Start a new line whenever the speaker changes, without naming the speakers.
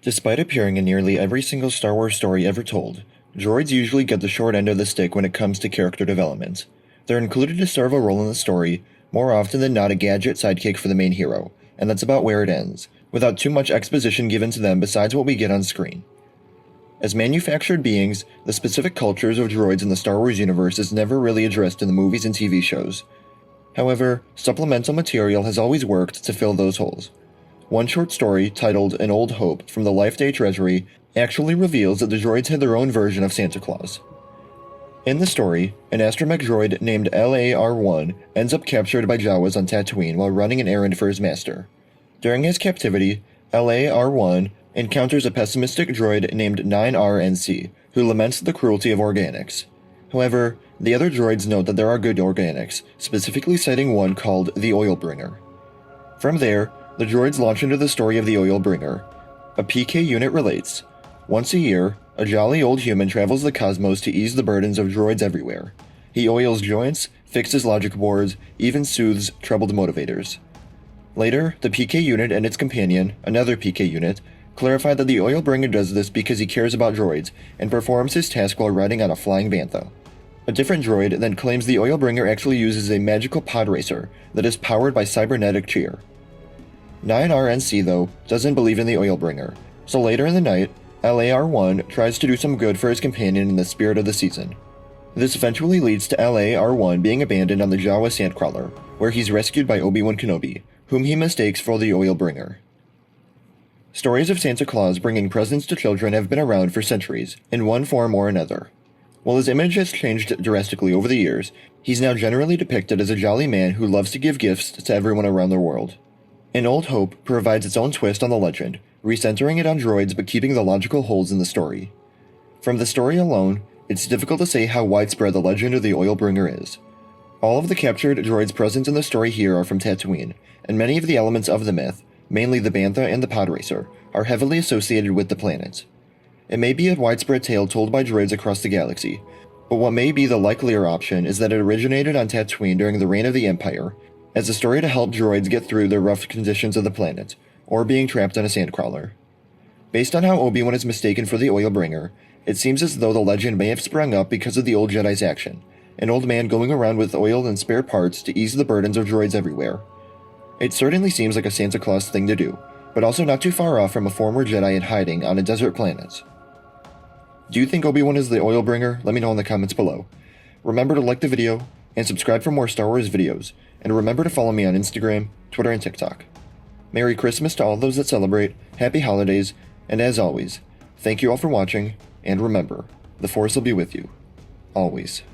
Despite appearing in nearly every single Star Wars story ever told, droids usually get the short end of the stick when it comes to character development. They're included to serve a role in the story, more often than not a gadget sidekick for the main hero, and that's about where it ends, without too much exposition given to them besides what we get on screen. As manufactured beings, the specific cultures of droids in the Star Wars universe is never really addressed in the movies and TV shows. However, supplemental material has always worked to fill those holes. One short story, titled An Old Hope from the Life Day Treasury, actually reveals that the droids had their own version of Santa Claus. In the story, an astromech droid named LAR-1 ends up captured by Jawas on Tatooine while running an errand for his master. During his captivity, LAR-1 encounters a pessimistic droid named 9RNC, who laments the cruelty of organics. However, the other droids note that there are good organics, specifically citing one called the Oil Bringer. From there, the droids launch into the story of the Oil Bringer. A PK unit relates, once a year, a jolly old human travels the cosmos to ease the burdens of droids everywhere. He oils joints, fixes logic boards, even soothes troubled motivators. Later, the PK unit and its companion, another PK unit, clarify that the Oil Bringer does this because he cares about droids and performs his task while riding on a flying bantha. A different droid then claims the Oil Bringer actually uses a magical pod racer that is powered by cybernetic cheer. 9RNC, though, doesn't believe in the Oil Bringer, so later in the night, LAR-1 tries to do some good for his companion in the spirit of the season. This eventually leads to LAR-1 being abandoned on the Jawa Sandcrawler, where he's rescued by Obi-Wan Kenobi, whom he mistakes for the Oil Bringer. Stories of Santa Claus bringing presents to children have been around for centuries, in one form or another. While his image has changed drastically over the years, he's now generally depicted as a jolly man who loves to give gifts to everyone around the world. An Old Hope provides its own twist on the legend, recentering it on droids but keeping the logical holes in the story. From the story alone, it's difficult to say how widespread the legend of the Oil Bringer is. All of the captured droids present in the story here are from Tatooine, and many of the elements of the myth, mainly the bantha and the pod racer, are heavily associated with the planet. It may be a widespread tale told by droids across the galaxy, but what may be the likelier option is that it originated on Tatooine during the reign of the Empire, as a story to help droids get through the rough conditions of the planet, or being trapped on a sandcrawler. Based on how Obi-Wan is mistaken for the Oil Bringer, it seems as though the legend may have sprung up because of the old Jedi's action, an old man going around with oil and spare parts to ease the burdens of droids everywhere. It certainly seems like a Santa Claus thing to do, but also not too far off from a former Jedi in hiding on a desert planet. Do you think Obi-Wan is the Oil Bringer? Let me know in the comments below. Remember to like the video, and subscribe for more Star Wars videos, and remember to follow me on Instagram, Twitter, and TikTok. Merry Christmas to all those that celebrate, Happy Holidays, and as always, thank you all for watching, and remember, the Force will be with you. Always.